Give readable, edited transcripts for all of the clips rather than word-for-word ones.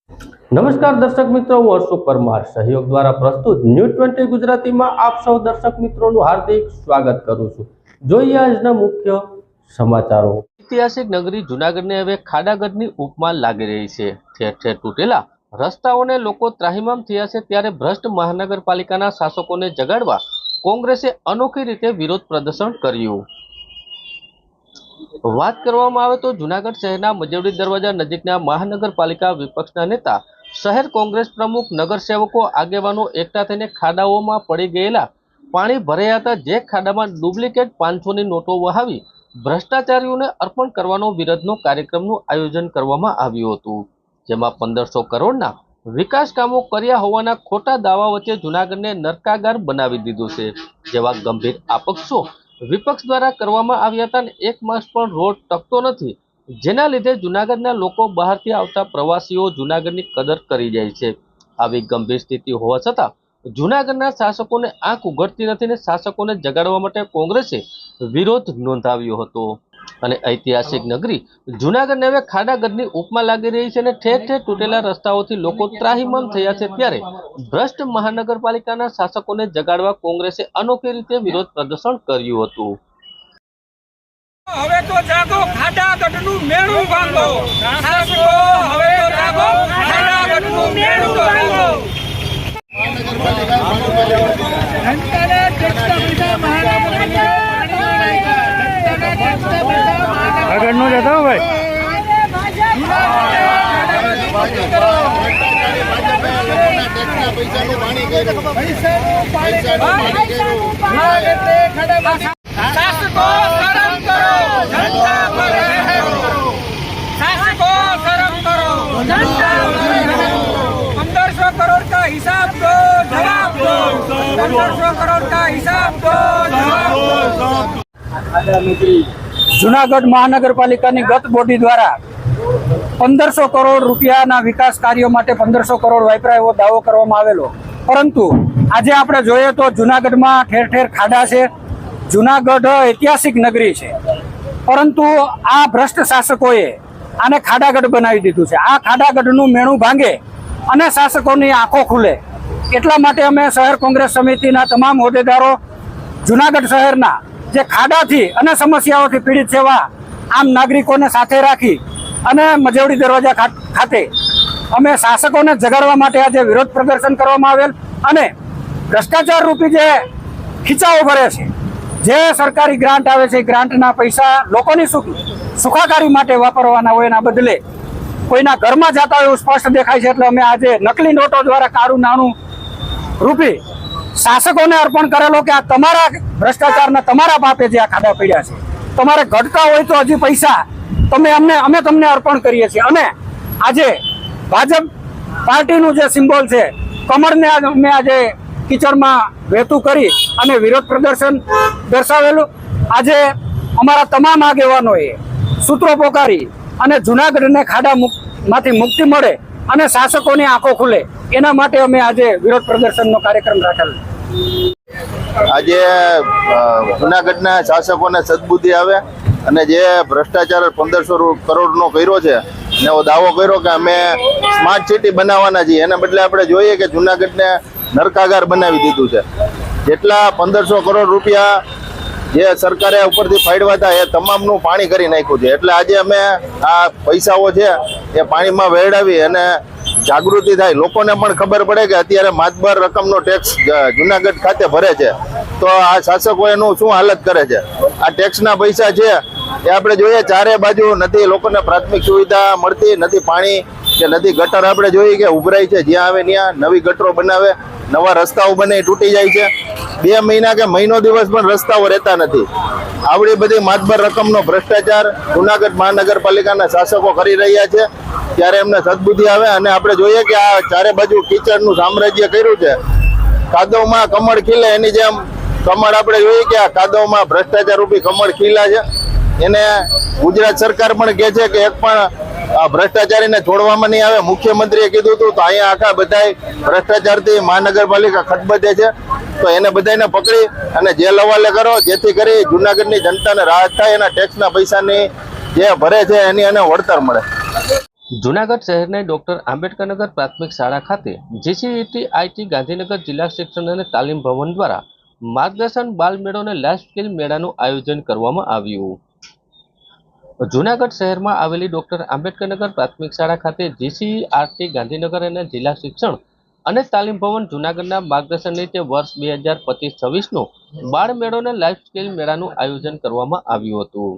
નમસ્કાર દર્શક મિત્રો, હું હર્ષ પરમાર સહયોગ દ્વારા પ્રસ્તુત ન્યૂઝ 20 ગુજરાતીમાં આપ સૌ દર્શક મિત્રોનું હાર્દિક સ્વાગત કરું છું। જોઈએ આજના મુખ્ય સમાચારો। ઐતિહાસિક નગરી જૂનાગઢને હવે ખાડાગઢની ઉપમા લાગી રહી છે। ઠેર ઠેર તૂટેલા રસ્તાઓને લોકો ત્રાહિમામ થયા છે, ત્યારે ભ્રષ્ટ મહાનગરપાલિકાના શાસકોને જગાડવા કોંગ્રેસે અનોખી રીતે વિરોધ પ્રદર્શન કર્યું। વાત કરવામાં આવે તો જૂનાગઢ શહેરના મજવડી દરવાજા નજીકના મહાનગરપાલિકા વિપક્ષના નેતા, શહેર કોંગ્રેસ પ્રમુખ, નગરસેવકો આગેવાનો એકઠા થઈને ખાડાઓમાં પડી ગયેલા પાણી ભરાયા હતા, જે ખાડામાં ડુપ્લિકેટ 500ની નોટો વહાવી ભ્રષ્ટાચારીઓને અર્પણ કરવાનો વિરોધનો કાર્યક્રમનું આયોજન કરવામાં આવ્યું હતું, જેમાં 1500 કરોડના વિકાસ કામો કર્યા હોવાના ખોટા દાવા વચ્ચે જૂનાગઢને નરકાગાર બનાવી દીધું છે, જેવા ગંભીર આક્ષેપો વિપક્ષ દ્વારા કરવામાં આવ્યા હતા। અને 1 માસ પણ રોડ ટકતો નથી, જેના લીધે જૂનાગઢના લોકો બહારથી આવતા પ્રવાસીઓ જૂનાગઢની કદર કરી જાય છે। આવી ગંભીર સ્થિતિ હોવા છતાં જૂનાગઢના શાસકોને આંખ ઉઘડતી નથી અને શાસકોને જગાડવા માટે કોંગ્રેસે વિરોધ નોંધાવ્યો હતો। અને ઐતિહાસિક નગરી જૂનાગઢને હવે ખાડાગઢની ઉપમા લાગી રહી છે અને ઠેર ઠેર તૂટેલા રસ્તાઓથી લોકો ત્રાહિમામ થયા છે, ત્યારે ભ્રષ્ટ મહાનગરપાલિકાના શાસકોને જગાડવા કોંગ્રેસે અનોખી રીતે વિરોધ પ્રદર્શન કર્યું હતું। હવે તો જાગો, ખાડાગઢનું મેણું ભાંગો, શાસકો હવે તો જાગો, ખાડાગઢનું મેણું ભાંગો। જનતાને ટેક્સના પૈસા મહાનગરપાલિકા આગળ નો જતા હો ભાઈ। શાસકો શરમ કરો, જનતા પર રહેમ કરો। शासको शर्म करो, जनता पर रहम करो। 1500 करोड़ का हिसाब दो, जवाब दो। 1500 करोड़ का हिसाब दो, जवाब दो। जूनागढ़ महानगरपालिका गत बोडी द्वारा 1500 करोड़ रूपियाना विकास कार्यों माटे 1500 करोड़ वापराय एवो दावो करवामां आवेलो, परंतु आजे आपणे जोईए तो जूनागढ़मां ठेर ठेर खाडा छे। जूनागढ़ ऐतिहासिक नगरी है, परंतु आ भ्रष्ट शासकोए आने खाडागढ़ बनावी दीधुं छे। आ खाडागढ़नुं मेणुं भांगे अने शासकोनी आंखो खुले, एटला माटे अमे शहर कोंग्रेस समितिना तमाम होद्देदारो जूनागढ़ शहेरना जे खाडाथी अने समस्याओथी पीड़ित सेवा आम नागरिकोने साथे राखी अने मजवड़ी दरवाजा खाते अमे शासकोने जगाडवा माटे आजे विरोध प्रदर्शन करवामां आवेल। अने भ्रष्टाचार रूपी जे खीचाओ भरे छे, जे सरकारी ग्रांट आवे छे, ग्रांटना पैसा लोकोनी सुखाकारी माटे वापरवाना होय एना बदले कोईना घरमां जाता होय एवुं स्पष्ट देखाय छे। एटले अमे आजे नकली नोटो द्वारा काळुं नाणुं रूपी शासकोने अर्पण करेलो के आ तमारा भ्रष्टाचारना तमारा पापे जे आ खाडा पड्या छे, तमारे घटता होय तो हजी पैसा तमे अमे तमने अर्पण करीए छीए। अने आजे भाजप पार्टीनुं जे सिम्बोल छे कमळने अमे आजे कीचड़मां वहेતું કરી અને વિરોધ પ્રદર્શન દર્શાવેલું। આજે અમારા તમામ આગેવાનોએ સૂત્રો પોકારી અને જૂનાગઢને ખાડામાંથી મુક્તિ મળે અને શાસકોની આંખો ખુલે એના માટે અમે આજે વિરોધ પ્રદર્શનનો કાર્યક્રમ રાખેલો। આજે જૂનાગઢના શાસકોને સદબુદ્ધિ આવે અને જે ભ્રષ્ટાચાર 1500 કરોડનો કર્યો છે ને એવો દાવો કર્યો કે અમે સ્માર્ટ સિટી બનાવવાના છીએ, એના બદલે આપણે જોઈએ કે જૂનાગઢને નરકાગાર બનાવી દીધું છે। જેટલા 1500 કરોડ રૂપિયા જે સરકારે ઉપરથી ફાળવ્યા હતા એ તમામનું પાણી કરી નાખ્યું છે। એટલે આજે અમે આ પૈસાઓ છે એ પાણીમાં વેડાવી અને જાગૃતિ થાય, લોકોને પણ ખબર પડે કે અત્યારે માતબર રકમનો ટેક્સ જૂનાગઢ ખાતે ભરે છે, તો આ શાસકો એનું શું હાલત કરે છે। આ ટેક્સના પૈસા છે એ આપણે જોઈએ ચારે બાજુ નથી લોકોને પ્રાથમિક સુવિધા મળતી, નથી પાણી કે નથી ગટર આપણે જોઈએ કે ઉભરાય છે, જ્યાં આવે ત્યાં નવી ગટરો બનાવે, નવા રસ્તાઓ બને તૂટી જાય છે। 2 મહિના કે મહિનો દિવસ પણ રસ્તાઓ રહેતા નથી। આવડી બધી માતબર રકમનો ભ્રષ્ટાચાર જૂનાગઢ મહાનગરપાલિકાના શાસકો કરી રહ્યા છે, ત્યારે એમને સદબુદ્ધિ આવે અને આપણે જોઈએ કે આ ચારે બાજુ કીચડનું સામ્રાજ્ય કર્યું છે। કાદવમાં કમળ ખીલે એની જેમ કમળ આપણે જોઈએ કે આ કાદવમાં ભ્રષ્ટાચાર રૂપી કમળ ખીલા છે। એને ગુજરાત સરકાર પણ કહે છે કે એક પણ ભ્રષ્ટાચારીને છોડવામાં નહીં આવે। મુખ્યમંત્રીએ કીધું હતું તો અહીંયા આખા બધા ભ્રષ્ટાચારથી મહાનગરપાલિકા ખતબદે છે, તો એને બધાને પકડી અને જેલ હવાલે કરો, જેથી કરી જૂનાગઢની જનતાને રાહત થાય, એના ટેક્સના પૈસાની જે ભરે છે એની એને વળતર મળે। જૂનાગઢ શહેરના ડોક્ટર આંબેડકરનગર પ્રાથમિક શાળા ખાતે GCET-IT ગાંધીનગર જિલ્લા શિક્ષણ અને તાલીમ ભવન દ્વારા માર્ગદર્શન બાલ મેળો અને લાઈફ સ્કિલ મેળાનું આયોજન કરવામાં આવ્યું. જૂનાગઢ શહેરમાં આવેલી ડોક્ટર આંબેડકરનગર પ્રાથમિક શાળા ખાતે GCET ગાંધીનગર અને જિલ્લા શિક્ષણ અને તાલીમ ભવન જૂનાગઢના માર્ગદર્શન નીચે વર્ષ 2025-26નો બાળ મેળો અને લાઈફ સ્કિલ મેળાનું આયોજન કરવામાં આવ્યું હતું.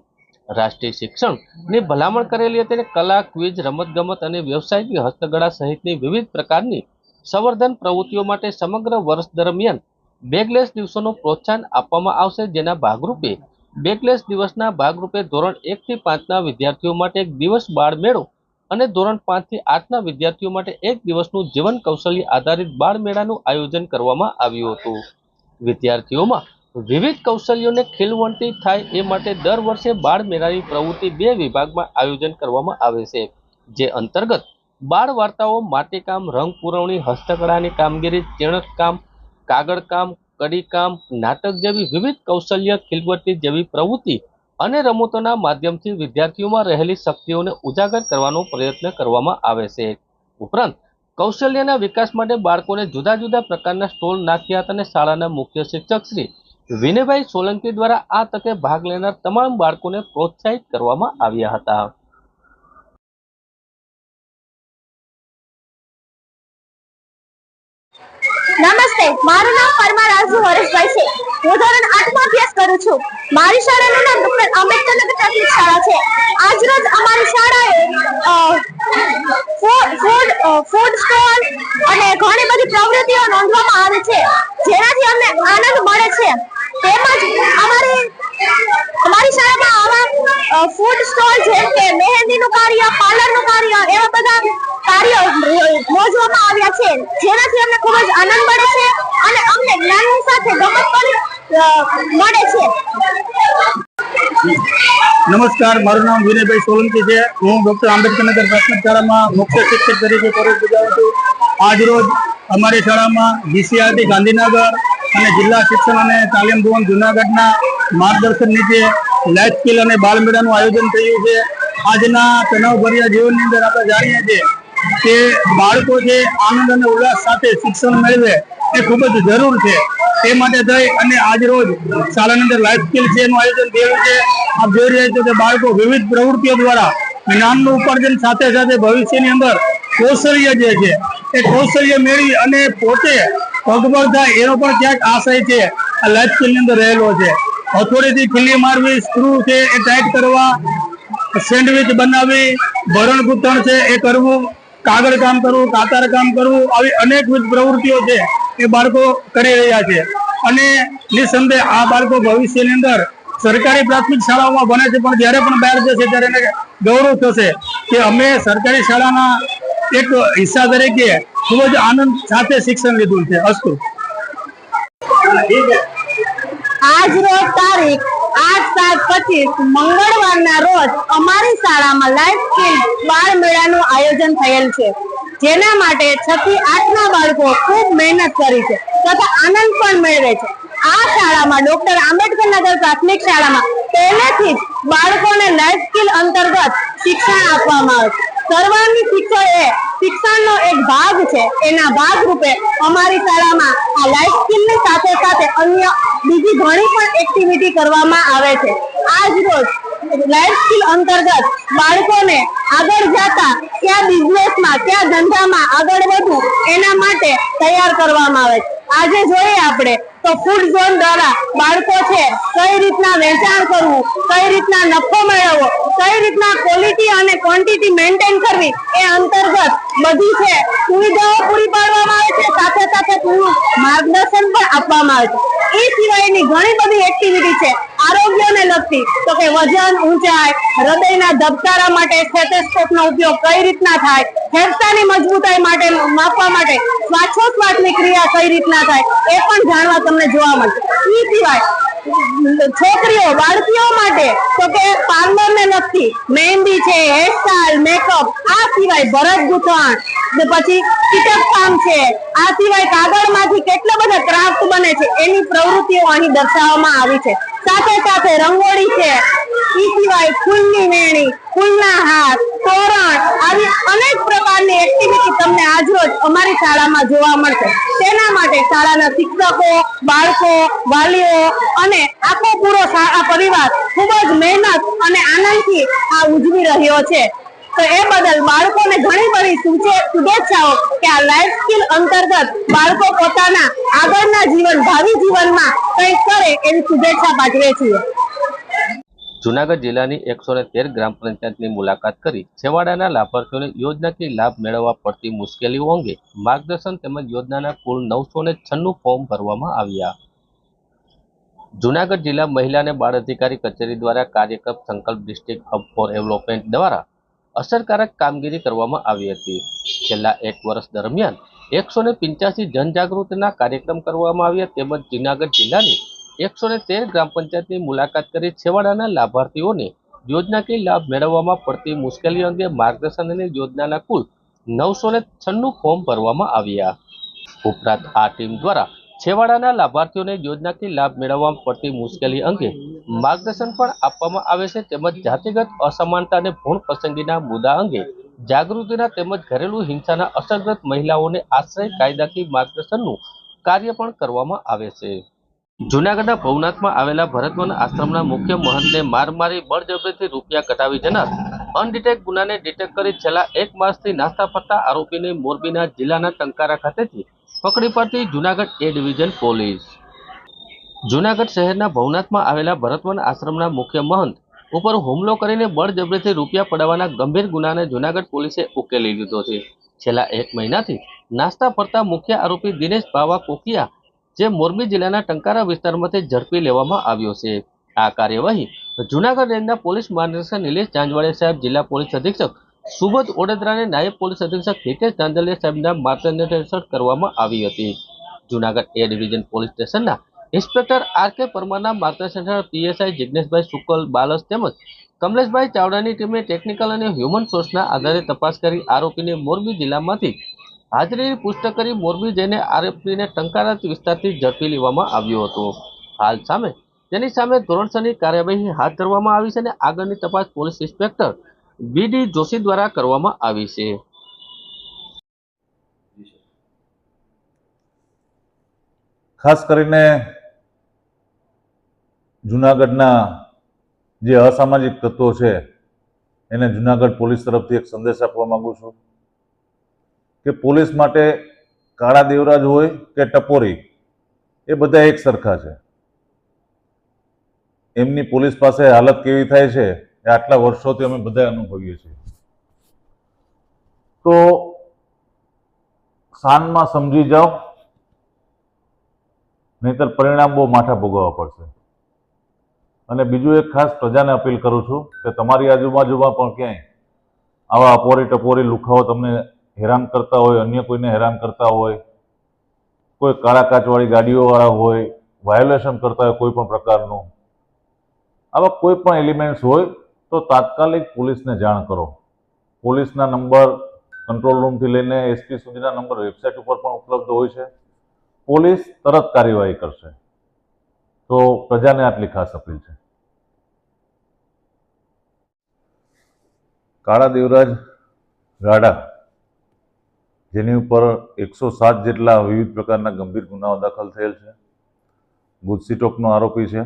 રાષ્ટ્રીય શિક્ષણની ભલામણ કરેલી હતી. કલા, ક્વિઝ, રમતગમત અને વ્યવસાયિક હસ્તકળા સહિતની વિવિધ પ્રકારની સંવર્ધન પ્રવૃત્તિઓ માટે સમગ્ર વર્ષ દરમિયાન બેગલેસ દિવસોનું પ્રોત્સાહન આપવામાં આવશે. જેના ભાગરૂપે બેગલેસ દિવસના ભાગરૂપે ધોરણ 1 થી 5ના વિદ્યાર્થીઓ માટે એક દિવસ બાળ મેળો અને ધોરણ 5 થી 8ના વિદ્યાર્થીઓ માટે એક દિવસનું જીવન કૌશલ્ય આધારિત બાળ મેળાનું આયોજન કરવામાં આવ્યું હતું. વિદ્યાર્થીઓમાં વિવિધ કૌશલ્યોને ખીલવંતી થાય એ માટે દર વર્ષે બાળ મેળાની પ્રવૃત્તિ 2 વિભાગમાં આયોજન કરવામાં આવે છે. જે અંતર્ગત બાળ વાર્તાઓ, માટીકામ, રંગ પૂરવણી, હસ્તકળાની કામગીરી, ચેણકામ, કાગળકામ, કડીકામ, નાટક જેવી વિવિધ કૌશલ્ય ખીલવંતી જેવી પ્રવૃત્તિ અને રમતોના માધ્યમથી વિદ્યાર્થીઓમાં રહેલી શક્તિઓને ઉજાગર કરવાનો પ્રયત્ન કરવામાં આવે છે. ઉપરાંત કૌશલ્યના વિકાસ માટે બાળકોને જુદા જુદા પ્રકારના સ્ટોલ નાખ્યા હતા અને શાળાના મુખ્ય શિક્ષક શ્રી વિનયભાઈ સોલંકી દ્વારા આ તકે ભાગ લેનાર તમામ બાળકોને પ્રોત્સાહિત કરવામાં આવ્યા હતા. નમસ્તે, મારું નામ પરમાર રાજુ હરેશભાઈ છે. હું ધોરણ 8માં અભ્યાસ કરું છું. મારી શાળાનું નામ ડોક્ટર આંબેડકરનગર પ્રાથમિક શાળા છે. આજરોજ અમારી શાળાએ ફૂડ સ્ટોલ અને ઘણી બધી પ્રવૃત્તિઓ નોંધવામાં આવી છે, જેનાથી અમને આનંદ મળે છે. તેમજ અમારી શાળામાં આવા ફૂડ સ્ટોલ જેમ કે મહેંદીનું કાર્ય, પાર્લરનું કાર્ય, એવા બધા કાર્યો યોજવામાં આવ્યા છે, જેનાથી અમને ખૂબ જ આનંદ મળે છે અને અમને જ્ઞાનની સાથે ગમત પણ મળે છે. નમસ્કાર, મારું નામ વિનયભાઈ સોલંકી છે. હું ડોક્ટર આંબેડકરનગર પ્રાથમિક શાળામાં મુખ્ય શિક્ષક તરીકે ફરજ બજાવું છું. આજરોજ અમારી શાળામાં GCET ગાંધીનગર અને જિલ્લા શિક્ષણ અને તાલીમ ભવન જૂનાગઢના માર્ગદર્શન નીચે લાઈફ સ્કિલ અને બાળ મેળાનું આયોજન થયું છે. આજના તણાવભર્યા જીવનની અંદર આપણે જાણીએ છીએ કે બાળકો જે આનંદ અને ઉલ્લાસ સાથે શિક્ષણ મેળવે એ ખૂબ જ જરૂર છે. તે માટે થઈ અને આજરોજ શાળાની અંદર લાઈફ સ્કિલ છે એનું આયોજન થયું છે. આપ જોઈ રહ્યા છો કે બાળકો વિવિધ પ્રવૃત્તિઓ દ્વારા જ્ઞાનનું ઉપાર્જન સાથે સાથે ભવિષ્યની અંદર કૌશલ્ય જે છે એ કૌશલ્ય મેળવી અને પોતે પગભર થાય એનો પણ ક્યાંક આશય છે આ લાઈફ સ્કિલની અંદર રહેલો છે. હથોડીથી ખીલી મારવી, સ્ક્રૂ છે એ ટાઈટ કરવા, સેન્ડવિચ બનાવી, ભરણ ગૂંથણ છે એ કરવું, કાગળ કામ કરવું, કાતર કામ કરવું, આવી અનેકવિધ પ્રવૃત્તિઓ છે એ બાળકો કરી રહ્યા છે. અને નિસંદેહ આ બાળકો ભવિષ્યની અંદર સરકારી પ્રાથમિક શાળાઓમાં ભણે છે, પણ જ્યારે પણ બહાર જશે ત્યારે એને ગૌરવ થશે કે અમે સરકારી શાળાના એક હિસ્સા તરીકે ખૂબ જ આનંદ સાથે શિક્ષણ લીધું છે. અસ્તુ. આજ રોજ તારીખ 8/7/25 મંગળવારના રોજ અમારી શાળામાં લાઈફ સ્કિલ બાળ મેળાનું આયોજન થયેલ છે, જેના માટે 6 થી 8ના બાળકો ખૂબ મહેનત કરી છે તથા આનંદ પણ મેળવે છે. આ શાળામાં ડોક્ટર આંબેડકરનગર પ્રાથમિક શાળામાં પહેલેથી જ બાળકોને લાઈફ સ્કિલ અંતર્ગત શિક્ષણ આપવામાં આવે છે. સર્વાંગી શિક્ષણ એ શિક્ષણનો એક ભાગ છે. એના ભાગરૂપે અમારી શાળામાં આ લાઈફ સ્કિલની સાથે સાથે અન્ય બીજી ઘણી પણ એક્ટિવિટી કરવામાં આવે છે. આજ રોજ લાઈફ સ્કિલ અંતર્ગત બાળકોને આગળ જતા ક્યાં બિઝનેસમાં, ક્યાં ધંધામાં આગળ વધવું એના માટે તૈયાર કરવામાં આવે છે. આજે જોઈએ આપણે તો ફૂડ ઝોન દ્વારા બાળકો છે કઈ રીતના વેચાણ કરવું, કઈ રીતના નફો મેળવવો, કઈ રીતના ક્વોલિટી અને ક્વોન્ટિટી મેન્ટેન કરવી એ અંતર્ગત બધી છે સુવિધાઓ પૂરી પાડવામાં આવે છે, સાથે સાથે પૂરું માર્ગદર્શન પણ આપવામાં આવે છે. એ સિવાયની ઘણી બધી એક્ટિવિટી છે આરોગ્યને લગતી, તો કે વજન, ઊંચાઈ, હૃદયના ધબકારા માટે સ્ટેથોસ્કોપનો ઉપયોગ કઈ રીતના થાય, ફેફસાની મજબૂતાઈ માટે માપવા માટે શ્વાસોચ્છ્વાસની ક્રિયા કઈ રીતના થાય એ પણ જાણવા તમને જોવા મળશે. એ સિવાય છોકરીઓ, બાળકીઓ માટે તો કે પાર્લરને લગતી મહેંદી છે, હેરસ્ટાઈલ, મેકઅપ, આ સિવાય ભરત ગૂંથણ, પછી કીટક કામ છે, આ સિવાય કાગળમાંથી કેટલા બધા ક્રાફ્ટ બને છે એની પ્રવૃત્તિઓ અહીં દર્શાવવામાં આવી છે. સાથે સાથે રંગોળી છે, એ સિવાય ફૂલની વેણી, ફૂલના હાર, તોરણ આવી અનેક પ્રકારની એક્ટિવિટી તમને આજરોજ અમારી શાળામાં જોવા મળશે. તેના માટે શાળાના શિક્ષકો, બાળકો, વાલીઓ અને આખો પૂરો શાળા પરિવાર ખૂબ જ મહેનત અને આનંદથી આ ઉજવી રહ્યો છે. તો એ બદલ બાળકોને ઘણી બધી શુભેચ્છાઓ કે આ લાઈફ સ્કિલ અંતર્ગત બાળકો પોતાના આગળના ભાવિ જીવનમાં કંઈક કરે એવી શુભેચ્છા પાઠવે છીએ. જૂનાગઢ જિલ્લાની 113 ગ્રામ પંચાયતની મુલાકાત કરી છેવાડાના લાભાર્થીઓને યોજનાકીય લાભ મેળવવા પડતી મુશ્કેલીઓ અંગે માર્ગદર્શન તેમજ યોજનાના કુલ 996 ફોર્મ ભરવામાં આવ્યા. જૂનાગઢ જિલ્લા મહિલા અને બાળ અધિકારી કચેરી દ્વારા કાર્યક્રમ સંકલ્પ ડિસ્ટ્રિક્ટ હબ ફોર ડેવલપમેન્ટ દ્વારા અસરકારક કામગીરી કરવામાં આવી હતી. છેલ્લા 1 વર્ષ દરમિયાન 185 જનજાગૃતિના કાર્યક્રમ કરવામાં આવ્યા તેમજ જૂનાગઢ જિલ્લાની 113 ગ્રામ પંચાયતની મુલાકાત કરી છેવાડાના લાભાર્થીઓને યોજનાકીય લાભ મેળવવામાં પડતી મુશ્કેલીઓ અંગે માર્ગદર્શન અને યોજનાના કુલ 996 ફોર્મ ભરવામાં આવ્યા. ઉપરાંત આ ટીમ દ્વારા છેવાડાના લાભાર્થીઓને યોજનાકીય લાભ મેળવવામાં પડતી મુશ્કેલી અંગે માર્ગદર્શન પણ આપવામાં આવે છે તેમજ જાતિગત અસમાનતા અને ભૂણ પસંદગીના મુદ્દા અંગે જાગૃતિના તેમજ ઘરેલું હિંસાના અસરગ્રસ્ત મહિલાઓને આશ્રય કાયદાકીય માર્ગદર્શનનું કાર્ય પણ કરવામાં આવે છે. જૂનાગઢના ભવનાથમાં આવેલા ભરતવન આશ્રમના મુખ્ય મહંતને માર મારી બળજબરીથી રૂપિયા કઢાવી જનાર અનડિટેક ગુનાને ડિટેક્ટ કરી છેલ્લા 1 માસથી નાસ્તા ફરતા આરોપીને મોરબીના જિલ્લાના ટંકારા ખાતેથી પકડી પાડતી જૂનાગઢ એ ડિવિઝન પોલીસ. જૂનાગઢ શહેરના ભવનાથમાં આવેલા ભરતવન આશ્રમના મુખ્ય મહંત ઉપર હુમલો કરીને બળજબરીથી રૂપિયા પડાવવાના ગંભીર ગુનાને જૂનાગઢ પોલીસે ઉકેલી લીધો છે. છેલ્લા 1 મહિનાથી નાસ્તા ફરતા મુખ્ય આરોપી દિનેશ બાવા કોકિયા જે મોરબી જિલ્લાના ટંકારા વિસ્તારમાંથી ઝડપી લેવામાં આવ્યો છે. આ કાર્યવાહી જૂનાગઢ રેન્જના પોલીસ મહાનિરીક્ષક નિલેશ જાંજવાડિયા સાહેબ, જિલ્લા પોલીસ અધિક્ષક સુબોધ ઓડેદરાને નાયબ પોલીસ અધિક્ષક હિતેશ ચાંદલિયા સાહેબના માર્ગદર્શન હેઠળ કરવામાં આવી હતી. જૂનાગઢ એ ડિવિઝન પોલીસ સ્ટેશનના ઇન્સ્પેક્ટર આર.કે. પરમારના માર્ગદર્શન હેઠળ પીએસઆઈ જિગ્નેશભાઈ શુકલ બાલસ તેમજ કમલેશભાઈ ચાવડાની ટીમે ટેકનિકલ અને હ્યુમન સોર્સના આધારે તપાસ કરી આરોપીને મોરબી જિલ્લામાંથી હાજરીની પુષ્ટિ કરી મોરબી જઈને આરોપીને ટંકારા વિસ્તારથી ઝડપી લેવામાં આવ્યો હતો. હાલ તેની સામે ધોરણસરની કાર્યવાહી હાથ ધરવામાં આવી છે અને આગળની તપાસ પોલીસ ઇન્સ્પેક્ટર બી.ડી. જોશી દ્વારા કરવામાં આવી છે. ખાસ કરીને જૂનાગઢના જે અસામાજિક તત્વો છે એને જૂનાગઢ પોલીસ તરફથી એક સંદેશ આપવા માંગુ છું કે પોલીસ માટે કાળા દેવરાજ હોય કે ટપોરી એ બધા એક સરખા છે. એમની પોલીસ પાસે હાલત કેવી થાય છે એ આટલા વર્ષોથી અમે બધા અનુભવીએ છીએ. તો શાનમાં સમજી જાઓ, નહીતર પરિણામ બહુ માઠા ભોગવવા પડશે. અને બીજું એક ખાસ પ્રજાને અપીલ કરું છું કે તમારી આજુબાજુમાં પણ ક્યાંય આવા અપોરી ટપોરી લુખાઓ તમને હેરાન કરતા હોય, અન્ય કોઈને હેરાન કરતા હોય, કોઈ કાળા કાચવાળી ગાડીઓવાળા હોય, વાયોલેશન કરતા હોય કોઈ પણ પ્રકારનું, આવા કોઈ પણ એલિમેન્ટ્સ હોય તો તાત્કાલિક પોલીસને જાણ કરો. પોલીસના નંબર કંટ્રોલ રૂમથી લઈને એસપી સુધીના નંબર વેબસાઇટ ઉપર પણ ઉપલબ્ધ હોય છે. પોલીસ તરત કાર્યવાહી કરશે. તો પ્રજાને આટલી ખાસ અપીલ છે. કાળા દેવરાજ ગાડા જેની ઉપર 107 જેટલા વિવિધ પ્રકારના ગંભીર ગુનાઓ દાખલ થયેલ છે, ગુજસીટોકનો આરોપી છે.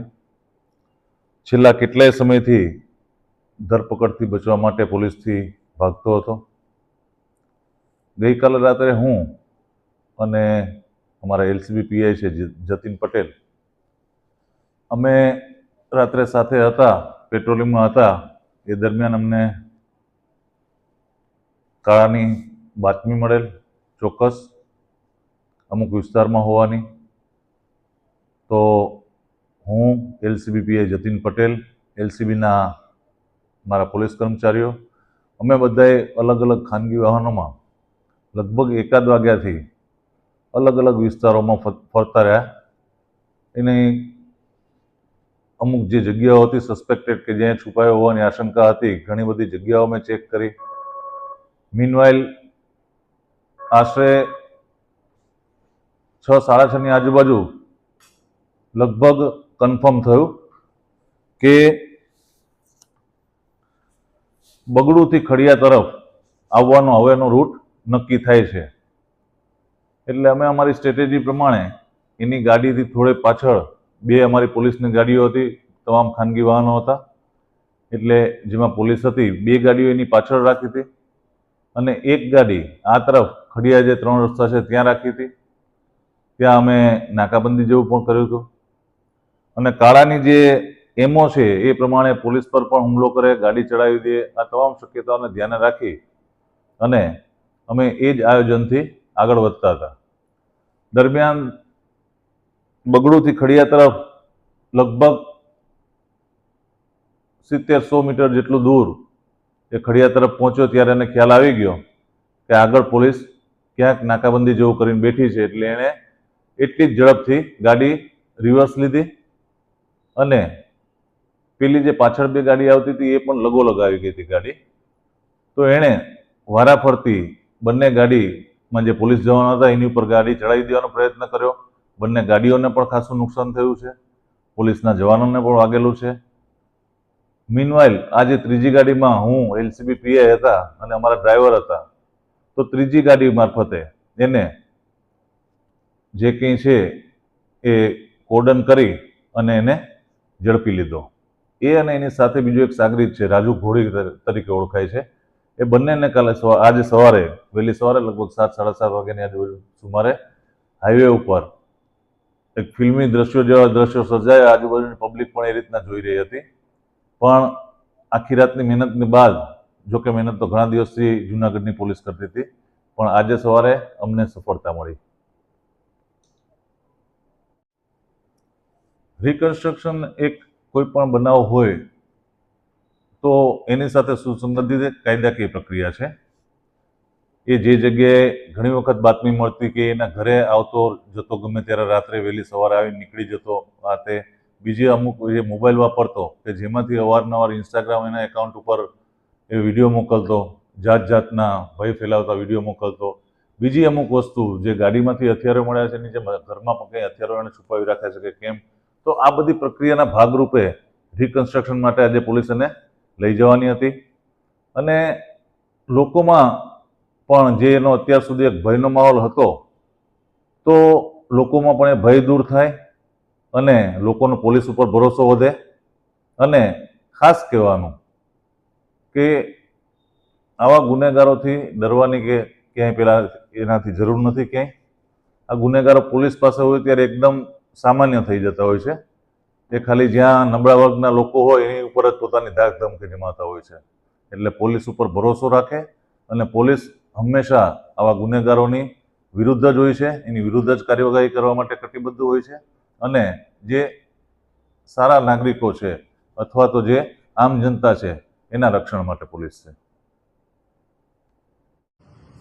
છેલ્લા કેટલાય સમયથી ધરપકડથી બચવા માટે પોલીસથી ભાગતો હતો. ગઈકાલે રાત્રે હું અને અમારા એલસીબી પીઆઈ છે જતીન પટેલ, અમે રાત્રે સાથે હતા, પેટ્રોલિંગમાં હતા. એ દરમિયાન અમને કાળાની બાતમી મળેલ ચોક્કસ અમુક વિસ્તારમાં હોવાની. તો હું એલસીબી પીઆઈ જતીન પટેલ, એલસીબીના મારા પોલીસ કર્મચારીઓ, અમે બધાએ અલગ અલગ ખાનગી વાહનોમાં લગભગ 1 વાગ્યાથી અલગ અલગ વિસ્તારોમાં ફરતા રહ્યા. એની અમુક જે જગ્યાઓ હતી સસ્પેક્ટેડ કે જ્યાં છુપાયો હોવાની આશંકા હતી, ઘણી બધી જગ્યાઓ મેં ચેક કરી. મીનવાઇલ આશરે 6-6:30 આજુબાજુ લગભગ કન્ફર્મ થયું કે બગડુથી ખડિયા તરફ આવવાનો હવેનો રૂટ નક્કી થાય છે. એટલે અમે અમારી સ્ટ્રેટેજી પ્રમાણે એની ગાડીથી થોડે પાછળ 2 અમારી પોલીસની ગાડીઓ હતી, તમામ ખાનગી વાહનો હતા. એટલે જેમાં પોલીસ હતી 2 ગાડીઓ એની પાછળ રાખી હતી અને એક ગાડી આ તરફ ખડિયા જે 3 રસ્તા છે ત્યાં રાખી હતી. ત્યાં અમે નાકાબંધી જેવું પણ કર્યું હતું અને કાળાની જે એમો છે એ પ્રમાણે પોલીસ પર પણ હુમલો કરે, ગાડી ચડાવી દે, આ તમામ શક્યતાઓને ધ્યાને રાખી અને અમે એ જ આયોજનથી આગળ વધતા હતા. દરમિયાન બગડુથી ખડિયા તરફ લગભગ 70-100 મીટર જેટલું દૂર એ ખડિયા તરફ પહોંચ્યો ત્યારે એને ખ્યાલ આવી ગયો કે આગળ પોલીસ ક્યાંક નાકાબંધી જેવું કરીને બેઠી છે. એટલે એણે એટલી જ ઝડપથી ગાડી રિવર્સ લીધી અને પેલી જે પાછળ 2 ગાડી આવતી હતી એ પણ લગોલગ આવી ગઈ હતી ગાડી. તો એણે વારાફરતી બંને ગાડીમાં જે પોલીસ જવાનો હતા એની ઉપર ગાડી ચડાવી દેવાનો પ્રયત્ન કર્યો. બંને ગાડીઓને પણ ખાસું નુકસાન થયું છે, પોલીસના જવાનોને પણ વાગેલું છે. મીનવાઇલ આ જે ત્રીજી ગાડીમાં હું એલસીબી પીઆઈ હતા અને અમારા ડ્રાઈવર હતા, તો ત્રીજી ગાડી મારફતે એને જે કંઈ છે એ કોર્ડન કરી અને એને ઝડપી લીધો. એ અને એની સાથે બીજો એક સાગરીત છે, રાજુ ઘોડી તરીકે ઓળખાય છે. એ બંનેને કાલે આજે સવારે વહેલી સવારે લગભગ 7-7:30 વાગ્યાની આજુબાજુ સુમારે હાઈવે ઉપર એક ફિલ્મી દ્રશ્યો જેવા દ્રશ્યો સર્જાયા. આજુબાજુની પબ્લિક પણ એ રીતના જોઈ રહી હતી. પણ આખી રાતની મહેનતની બાદ, જોકે મહેનત તો ઘણા દિવસથી જૂનાગઢની પોલીસ કરતી હતી, પણ આજે સવારે અમને સફળતા મળી. રિકન્સ્ટ્રક્શન એક કોઈ પણ બનાવ હોય તો એની સાથે સુસંગત કાયદાકીય પ્રક્રિયા છે. એ જે જગ્યાએ ઘણી વખત બાતમી મળતી કે એના ઘરે આવતો જતો, ગમે ત્યારે રાત્રે વહેલી સવારે આવી નીકળી જતો, આ તે બીજી અમુક જે મોબાઈલ વાપરતો કે જેમાંથી અવારનવાર ઇન્સ્ટાગ્રામ એના એકાઉન્ટ ઉપર એ વિડીયો મોકલતો, જાત જાતના ભય ફેલાવતા વિડીયો મોકલતો. બીજી અમુક વસ્તુ જે ગાડીમાંથી હથિયારો મળ્યા છે, નીચે ઘરમાં પણ કંઈ હથિયારો એને છુપાવી રાખ્યા છે કે કેમ, તો આ બધી પ્રક્રિયાના ભાગરૂપે રિકન્સ્ટ્રક્શન માટે આજે પોલીસ એને લઈ જવાની હતી. અને લોકોમાં પણ જે એનો અત્યાર સુધી એક ભયનો માહોલ હતો, તો લોકોમાં પણ એ ભય દૂર થાય અને લોકોનો પોલીસ ઉપર ભરોસો વધે. અને ખાસ કહેવાનું કે આવા ગુનેગારોથી ડરવાની કે ક્યાંય પેલા એનાથી જરૂર નથી. ક્યાંય આ ગુનેગારો પોલીસ પાસે હોય ત્યારે એકદમ સામાન્ય થઈ જતા હોય છે. એ ખાલી જ્યાં નબળા વર્ગના લોકો હોય એની ઉપર જ પોતાની ધાક ધમકી જમાતા હોય છે. એટલે પોલીસ ઉપર ભરોસો રાખે અને પોલીસ હંમેશા આવા ગુનેગારોની વિરુદ્ધ જ હોય છે, એની વિરુદ્ધ જ કાર્યવાહી કરવા માટે કટિબદ્ધ હોય છે. અને જે સારા નાગરિકો છે અથવા તો જે આમ જનતા છે એના રક્ષણ માટે પોલીસ છે.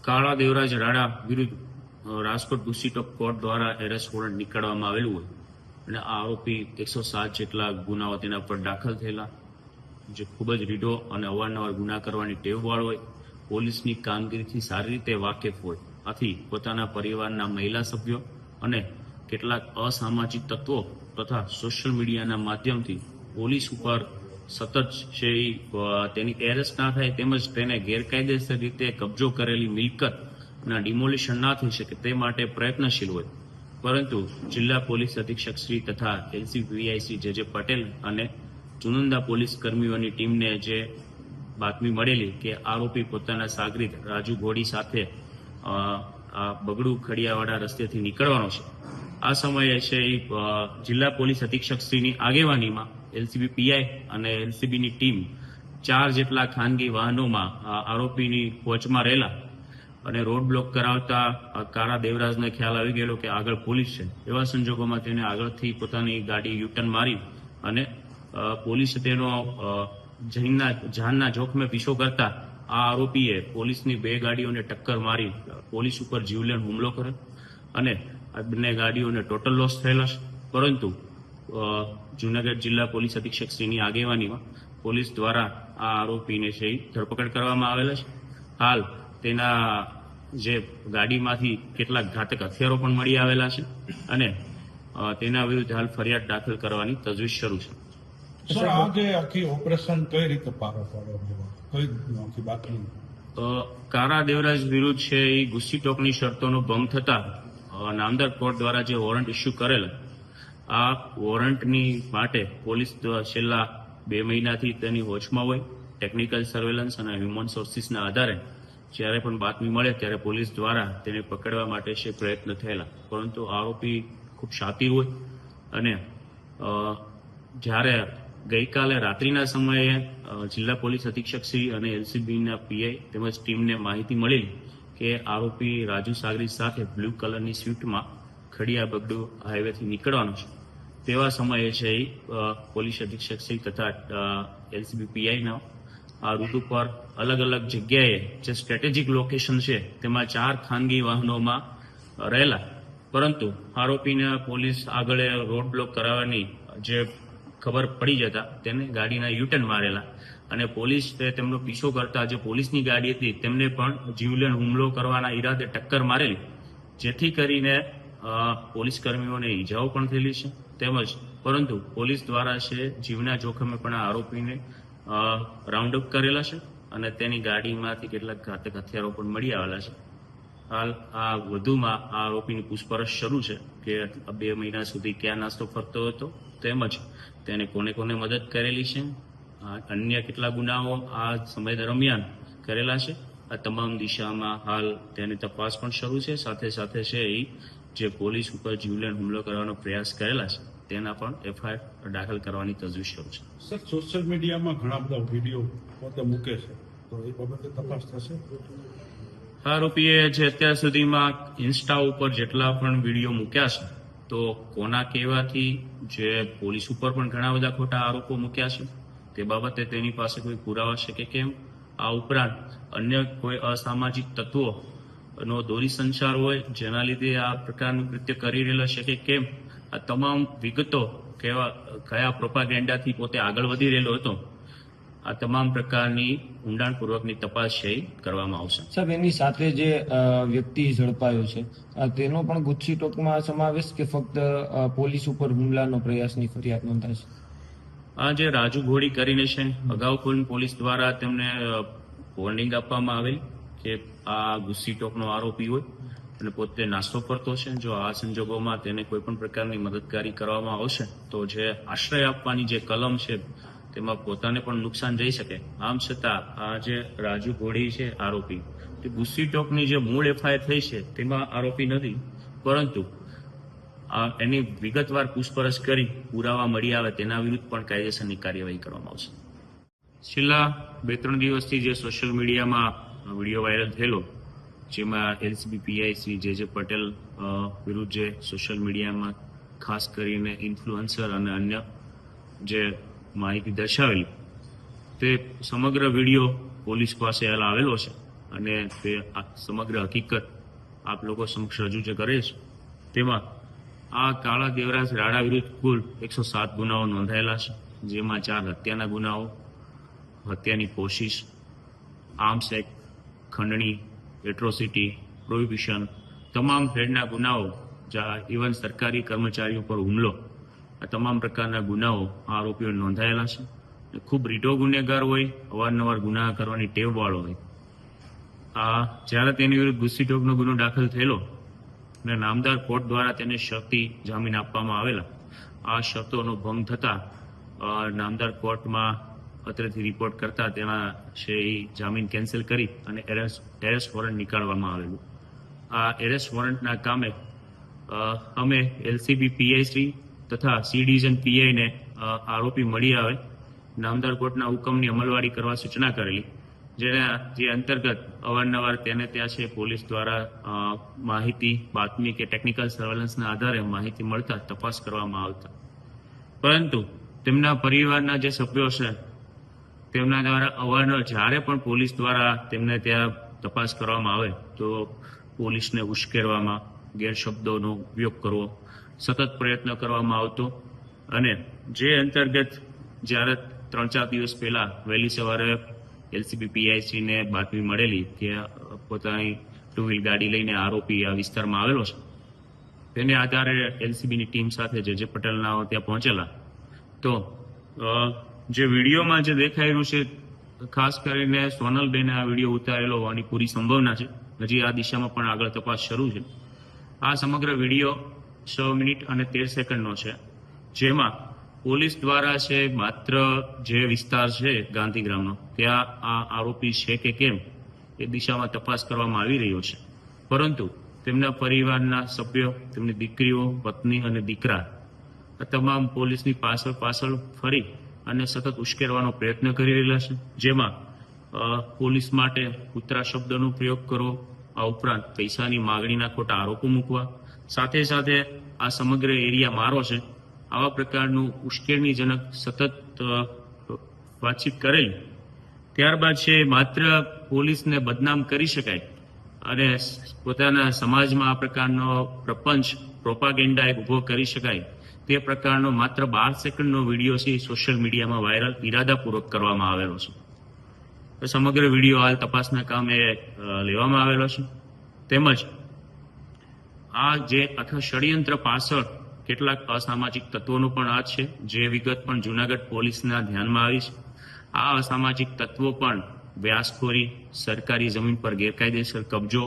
કાળા દેવરાજ રાણા વિરુદ્ધ રાજકોટ ડિસ્ટ્રિક્ટ કોર્ટ દ્વારા એરેસ્ટ વોરંટ નીકાળવામાં આવેલું હોય અને આ આરોપી 107 જેટલા ગુનાઓ તેના પર દાખલ થયેલા, જે ખૂબ જ રીઢો અને અવારનવાર ગુના કરવાની ટેવવાળો હોય, પોલીસની કામગીરીથી સારી રીતે વાકેફ હોય. આથી પોતાના પરિવારના મહિલા સભ્યો અને કેટલાક અસામાજિક તત્વો તથા સોશિયલ મીડિયાના માધ્યમથી પોલીસ ઉપર સતત છે તેની એરેસ્ટ ના થાય તેમજ તેને ગેરકાયદેસર રીતે કબજો કરેલી મિલકતના ડિમોલિશન ના થઈ શકે તે માટે પ્રયત્નશીલ હોય. પરંતુ જિલ્લા પોલીસ અધિક્ષક શ્રી તથા એલસીબી શ્રી જે પટેલ અને ચુનંદા પોલીસ કર્મીઓની ટીમને જે બાતમી મળેલી કે આરોપી પોતાના સાગરીત રાજુ ઘોડી સાથે આ બગડુ ખડિયાવાડા રસ્તેથી નીકળવાનો છે, આ સમયે છે જિલ્લા પોલીસ અધિક્ષક શ્રીની આગેવાનીમાં એલસીબી પીઆઈ અને એલસીબીની ટીમ 4 જેટલા ખાનગી વાહનોમાં આરોપીની પહોંચમાં રહેલા અને રોડ બ્લોક કરાવતા કાળા દેવરાજને ખ્યાલ આવી ગયેલો કે આગળ પોલીસ છે. એવા સંજોગોમાં તેને આગળથી પોતાની ગાડી યુટર્ન મારી અને પોલીસે તેનો જાનના જોખમે પીછો કરતા આ આરોપીએ પોલીસની 2 ગાડીઓને ટક્કર મારી પોલીસ ઉપર જીવલેણ હુમલો કર્યો અને આ બંને ગાડીઓને ટોટલ લોસ થયેલા છે. પરંતુ જૂનાગઢ જિલ્લા પોલીસ અધિક્ષક શ્રીની આગેવાનીમાં પોલીસ દ્વારા આ આરોપીને છે ધરપકડ કરવામાં આવેલા છે. હાલ તેના જે ગાડીમાંથી કેટલાક ઘાતક હથિયારો પણ મળી આવેલા છે અને તેના વિરુદ્ધ હાલ ફરિયાદ દાખલ કરવાની તજવીજ શરૂ છે. સર આ જે આખી ઓપરેશન કઈ રીતે પાર પાડવામાં કઈ આખી બાકી કારા દેવરાજ વિરુદ્ધ છે એ ગુસ્સી ટોકની શરતોનો ભંગ થતા નામદાર કોર્ટ દ્વારા જે વોરંટ ઇસ્યુ કરેલ, આ વોરંટની માટે પોલીસ છેલ્લા 2 મહિનાથી તેની વોચમાં હોય. ટેકનિકલ સર્વેલન્સ અને હ્યુમન સોર્સિસના આધારે જ્યારે પણ બાતમી મળે ત્યારે પોલીસ દ્વારા તેને પકડવા માટે છે પ્રયત્ન થયેલા, પરંતુ આરોપી ખૂબ શાતિર હોય અને જ્યારે ગઈકાલે રાત્રિના સમયે જિલ્લા પોલીસ અધિક્ષક શ્રી અને એલસીબીના પીઆઈ તેમજ ટીમને માહિતી મળેલી કે આરોપી રાજુ સાગરી સાથે બ્લુ કલરની સ્વિફ્ટમાં ખડિયા બગડુ હાઈવેથી નીકળવાનો છે. તેવા સમયે છે પોલીસ અધિક્ષક શ્રી તથા એલસીબી પીઆઈના આ રૂટ ઉપર અલગ અલગ જગ્યાએ જે સ્ટ્રેટેજિક લોકેશન છે તેમાં 4 ખાનગી વાહનોમાં રહેલા, પરંતુ આરોપીને પોલીસ આગળ રોડ બ્લોક કરાવવાની જે ખબર પડી જતા તેને ગાડીના યુટર્ન મારેલા અને પોલીસ તેમનો પીછો કરતા જે પોલીસની ગાડી હતી તેમને પણ જીવલેણ હુમલો કરવાના ઈરાદે ટક્કર મારેલી, જેથી કરીને પોલીસ કર્મીઓને ઈજાઓ પણ થયેલી છે. તેમજ પરંતુ પોલીસ દ્વારા છે જીવના જોખમે પણ આ આરોપીને રાઉન્ડ અપ કરેલા છે અને તેની ગાડીમાંથી કેટલાક ઘાતક હથિયારો પણ મળી આવેલા છે. હાલ આ વધુમાં આ આરોપીની પૂછપરછ શરૂ છે કે 2 મહિના સુધી ક્યાં નાસ્તો ફરતો હતો, તેમજ તેને કોને કોને મદદ કરેલી છે, અન્ય કેટલા ગુનાઓ આ સમય દરમિયાન કરેલા છે. આ તમામ દિશામાં હાલ તેની તપાસ પણ શરૂ છે. સાથે સાથે છે એ જે પોલીસ ઉપર જીવલેણ હુમલો કરવાનો પ્રયાસ કરેલા છે તેના પણ એફઆઈઆર દાખલ કરવાની તજવીજ શરૂ છે. સર સોશિયલ મીડિયામાં ઘણા બધા વિડીયો પોતે મૂકે છે, તો એ બાબતે તપાસ થશે. આરોપીએ જે અત્યાર સુધીમાં ઇન્સ્ટા ઉપર જેટલા પણ વિડીયો મૂક્યા છે તો કોના કહેવાથી જે પોલીસ ઉપર પણ ઘણા બધા ખોટા આરોપો મૂક્યા છે તે બાબતે તેની પાસે કોઈ પુરાવા છે કે કેમ, આ ઉપરાંત અન્ય કોઈ અસામાજિક તત્વોનો દોરી સંચાર હોય જેના લીધે આ પ્રકારનું કૃત્ય કરી રહેલો છે કે કેમ, આ તમામ વિગતો કયા પ્રોપાગેન્ડાથી પોતે આગળ વધી રહેલો હતો, આ તમામ પ્રકારની ઊંડાણપૂર્વકની તપાસ છે કરવામાં આવશે. સાહેબ, એની સાથે જે વ્યક્તિ ઝડપાયો છે તેનો પણ ગુસ્સી ટોકમાં સમાવેશ કે ફક્ત પોલીસ ઉપર હુમલાનો પ્રયાસની ફરિયાદ નોંધાશે? આ જે રાજુ ઘોડી કરીને છે, અગાઉ પણ પોલીસ દ્વારા તેમને વોર્નિંગ આપવામાં આવેલ કે આ ગુસ્સી ટોકનો આરોપી હોય અને પોતે નાસ્તો કરતો છે, જો આ સંજોગોમાં તેને કોઈ પણ પ્રકારની મદદગારી કરવામાં આવશે તો જે આશ્રય આપવાની જે કલમ છે તેમાં પોતાને પણ નુકસાન જઈ શકે. આમ છતાં આ જે રાજુ ઘોડી છે આરોપી, તે ગુસ્સી ટોકની જે મૂળ એફઆઈઆર થઈ છે તેમાં આરોપી નથી, પરંતુ એની વિગતવાર પૂછપરછ કરી પુરાવા મળી આવે તેના વિરુદ્ધ પણ કાયદેસરની કાર્યવાહી કરવામાં આવશે. છેલ્લા 2-3 દિવસથી જે સોશિયલ મીડિયામાં વિડીયો વાયરલ થયેલો, જેમાં એલસીબી પીઆઈ શ્રી જે પટેલ વિરુદ્ધ જે સોશિયલ મીડિયામાં ખાસ કરીને ઇન્ફ્લુએન્સર અને અન્ય જે માહિતી દર્શાવેલી, તે સમગ્ર વિડીયો પોલીસ પાસે હાલ આવેલો છે અને તે સમગ્ર હકીકત આપ લોકો સમક્ષ રજૂ જે કરે છે. તેમાં આ કાળા દેવરાજ રાણા વિરુદ્ધ કુલ 107 ગુનાઓ નોંધાયેલા છે, જેમાં 4 હત્યાના ગુનાઓ, હત્યાની કોશિશ, આર્મ્સ એક્ટ, ખંડણી, એટ્રોસિટી, પ્રોહિબિશન, તમામ હેડના ગુનાઓ, ઇવન સરકારી કર્મચારીઓ પર હુમલો, આ તમામ પ્રકારના ગુનાઓ આરોપીઓ નોંધાયેલા છે. ખૂબ રીઢો ગુનેગાર હોય, અવારનવાર ગુના કરવાની ટેવવાળો હોય. જ્યારે તેની વિરુદ્ધ ગુસ્સી ટોકનો ગુનો દાખલ થયેલો અને નામદાર કોર્ટ દ્વારા તેને શરતી જામીન આપવામાં આવેલા, આ શરતોનો ભંગ થતા નામદાર કોર્ટમાં અત્રેથી રિપોર્ટ કરતા તેના છે એ જામીન કેન્સલ કરી અને એરેસ્ટ વોરંટ નીકાળવામાં આવેલું. આ એરેસ્ટ વોરંટના કામે અમે એલસીબી પીઆઈ શ્રી તથા સી ડિવિઝન પીઆઈને આરોપી મળી આવે નામદાર કોર્ટના હુકમની અમલવારી કરવા સૂચના કરેલી, જે અંતર્ગત અવારનવાર તેને ત્યાં છે પોલીસ દ્વારા માહિતી, બાતમી કે ટેકનિકલ સર્વેલન્સના આધારે માહિતી મળતા તપાસ કરવામાં આવતા, પરંતુ તેમના પરિવારના જે સભ્યો છે તેમના દ્વારા અવારનવાર જ્યારે પણ પોલીસ દ્વારા તેમને ત્યાં તપાસ કરવામાં આવે તો પોલીસને ઉશ્કેરવામાં, ગેરશબ્દોનો ઉપયોગ કરવો, સતત પ્રયત્ન કરવામાં આવતો. અને જે અંતર્ગત જ્યારે 3-4 દિવસ પહેલા વહેલી સવારે એલસીબી પીઆઈસીને બાતમી મળેલી કે પોતાની 2 વ્હીલ ગાડી લઈને આરોપી આ વિસ્તારમાં આવેલો છે, તેને આધારે એલસીબીની ટીમ સાથે જે પટેલના ત્યાં પહોંચેલા, તો જે વિડીયોમાં જે દેખાઈ રહ્યું છે, ખાસ કરીને સોનલબેને આ વિડીયો ઉતારેલો હોવાની પૂરી સંભાવના છે. હજી આ દિશામાં પણ આગળ તપાસ શરૂ છે. આ સમગ્ર વિડીયો 6 મિનિટ અને 13 સેકન્ડનો છે, જેમાં પોલીસ દ્વારા છે માત્ર જે વિસ્તાર છે ગાંધીગ્રામનો, ત્યાં આ આરોપી છે કે કેમ એ દિશામાં તપાસ કરવામાં આવી રહ્યો છે. પરંતુ તેમના પરિવારના સભ્યો, તેમની દીકરીઓ, પત્ની અને દીકરા આ તમામ પોલીસની પાછળ ફરી અને સતત ઉશ્કેરવાનો પ્રયત્ન કરી રહેલા છે, જેમાં પોલીસ માટે કૂતરા શબ્દનો પ્રયોગ કરવો, આ ઉપરાંત પૈસાની માગણીના ખોટા આરોપો મૂકવા, સાથે સાથે આ સમગ્ર એરિયા મારો છે, આવા પ્રકારનું ઉશ્કેરણીજનક સતત વાતચીત કરેલી. ત્યારબાદ છે માત્ર પોલીસને બદનામ કરી શકાય અને પોતાના સમાજમાં આ પ્રકારનો પ્રપંચ, પ્રોપાગેન્ડા એક ઉભો કરી શકાય તે પ્રકારનો માત્ર 12 સેકન્ડનો વિડીયો છે સોશિયલ મીડિયામાં વાયરલ ઇરાદાપૂર્વક કરવામાં આવેલો છે. સમગ્ર વિડીયો હાલ તપાસના કામે લેવામાં આવેલો છે. તેમજ આ જે આખા ષડયંત્ર પાછળ કેટલાક અસામાજિક તત્વોનો પણ હાથ છે, જે વિગત પણ જૂનાગઢ પોલીસના ધ્યાનમાં આવી છે. આ અસામાજિક તત્વો પણ વ્યાસખોરી, સરકારી જમીન પર ગેરકાયદેસર કબજો,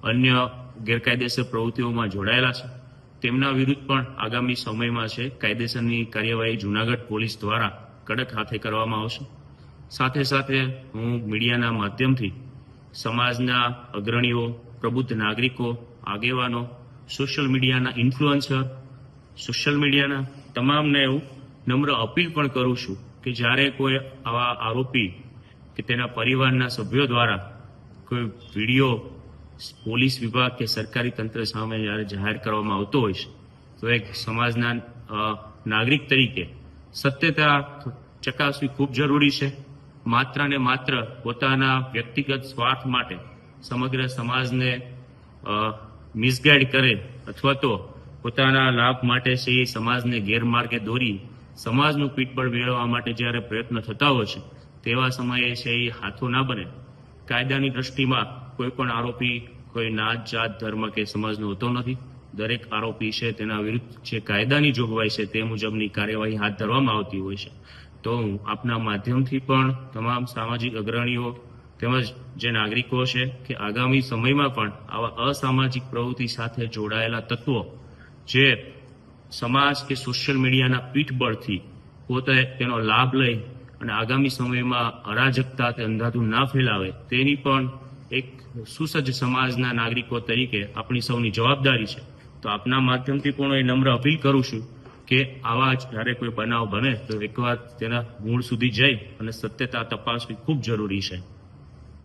અન્ય ગેરકાયદેસર પ્રવૃત્તિઓમાં જોડાયેલા છે. તેમના વિરુદ્ધ પણ આગામી સમયમાં છે કાયદેસરની કાર્યવાહી જૂનાગઢ પોલીસ દ્વારા કડક હાથે કરવામાં આવશે. સાથે સાથે હું મીડિયાના માધ્યમથી સમાજના અગ્રણીઓ, પ્રબુદ્ધ નાગરિકો, આગેવાનો, સોશિયલ મીડિયાના ઇન્ફ્લુએન્સર, સોશિયલ મીડિયાના તમામને એવું નમ્ર અપીલ પણ કરું છું કે જ્યારે કોઈ આવા આરોપી કે તેના પરિવારના સભ્યો દ્વારા કોઈ વિડીયો પોલીસ વિભાગ કે સરકારી તંત્ર સામે જ્યારે જાહેર કરવામાં આવતો હોય છે, તો એક સમાજના નાગરિક તરીકે સત્યતા ચકાસવી ખૂબ જરૂરી છે. માત્ર ને માત્ર પોતાના વ્યક્તિગત સ્વાર્થ માટે સમગ્ર સમાજને મિસગાઈડ કરે અથવા તો પોતાના લાભ માટે છે એ સમાજને ગેરમાર્ગે દોરી સમાજનું પીઠબળ મેળવવા માટે જ્યારે પ્રયત્ન થતા હોય છે, તેવા સમયે છે એ હાથો ના બને. કાયદાની દ્રષ્ટિમાં કોઈ પણ આરોપી કોઈ નાત, જાત, ધર્મ કે સમાજનો હોતો નથી. દરેક આરોપી છે તેના વિરુદ્ધ જે કાયદાની જોગવાઈ છે તે મુજબની કાર્યવાહી હાથ ધરવામાં આવતી હોય છે. તો હું આપના માધ્યમથી પણ તમામ સામાજિક અગ્રણીઓ તેમજ જે નાગરિકો છે કે આગામી સમયમાં પણ આવા અસામાજિક પ્રવૃત્તિ સાથે જોડાયેલા તત્વો જે સમાજ કે સોશિયલ મીડિયાના પીઠબળથી પોતે તેનો લાભ લઈ અને આગામી સમયમાં અરાજકતા કે અંધાધૂન ના ફેલાવે, તેની પણ એક સુસજ્જ સમાજના નાગરિકો તરીકે આપણી સૌની જવાબદારી છે. તો આપના માધ્યમથી પણ એ નમ્ર અપીલ કરું છું કે આવા જ્યારે કોઈ બનાવ બને તો એકવાર તેના મૂળ સુધી જઈ અને સત્યતા તપાસવી ખૂબ જરૂરી છે.